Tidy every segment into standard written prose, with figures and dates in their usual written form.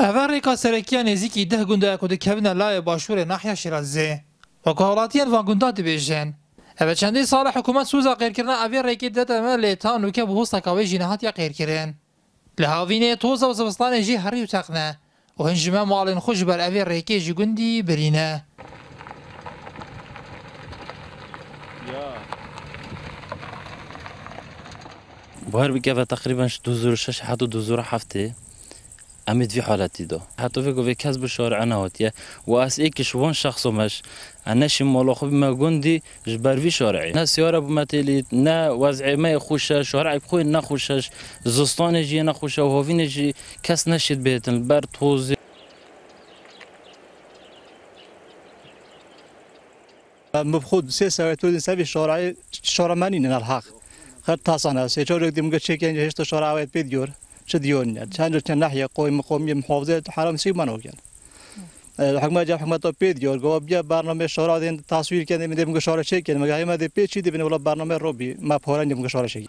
اول ریکا سرکیه نزدیکی 10 گونده که دکهون لای باشور ناحیه شیرازه و که هولاتیان وان گونده دبیجن. اول چندی سال حکومت سوزا غیر کردن اول ریکی داده مال تان و که بهوستا کاوی جناحات یا غیر کردن. لهاوینه توزا و زبستان جی هریو تقنه و هنجمه مالن خوش بر اول ریکی جی گوندی برینه. بهر بگه تقریبا 2006 حتی 2007 امید في حالتي دو حتى في كسب الشارع انا هاتيه واسئك شوان شخص مش انا شي مولوخ بما قندي جبر في شارعي ناس يارا بمثلي نا وضع ما يخش شارع بخوي نخوشش زستان جي نخوش وهوفين جي كاس نشد بيت البرد توز مبخود سياسه تو نسوي شارعي شارع مانين الحق خد تصنع سيجور دي مگه چکن هشت شارع بيديور شديون چند ناحيه قومي محافظه حرم سيمان وكان الحكومه جا حكومه بيديور جو بيا برنامج شورا دين تصوير كان ميدم شورا شي كان مگه ما دي بيچي دي بن ولا برنامج روبي ما پوران دي شورا شي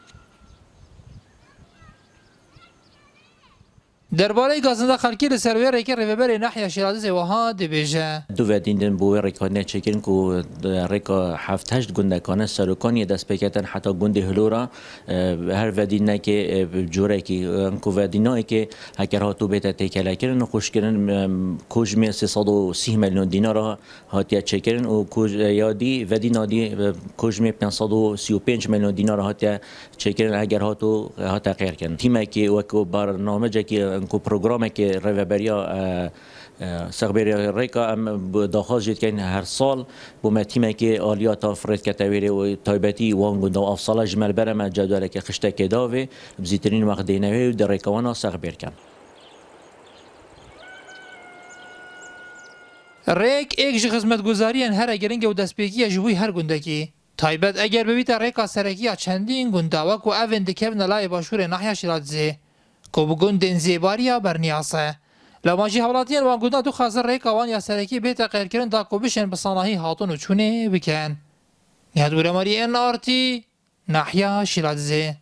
درباره گازنده خلکی لسروی ریکی ریبر ناحیه شیرازه وها دبیجه. دو ودیندن بوی ریکانه چکن کو ریکا 7-8 گنده کانه سرکانی دست بکتن حتی گنده هلورا هر ودینه که جوره که کو ودینایی که هکر هاتو بیت تکل کردن خوش کردن کوج می 330 میلیون دینار هاتیا چکن و کوج یادی ودینا دی کوج می 535 میلیون دینار هاتیا چکن اگر هاتو هات غیر کردن تیمه که وکو برنامه که کو پروگرام که ریوبریا سخبری ریکا ام داخل جد کن هر سال با تیمی که آلیات فرد کتابی و تایبتی وانگونده و افصال جمل برم جدول که خشته که داوی بزیترین وقت دینوی و در ریکاوانا سخبر کن. ریک ایک جی خدمت گزاری هر گرنگ و دستپیکی جوی هر گونده کی تایبت اگر ببیت ریکا سرکی چندین گونده و کو اون دکبن لای باشور ناحیه شیرازه کو بگوندن زیباریا برنیاسه لماجی حالاتین وان گونده تو خازر ریکا وان یا سرکی بیت غیر کردن تا کو بشن بصناهی هاتون و چونه بکن. نهدور ماری ان آرتی ناحیه شیرازه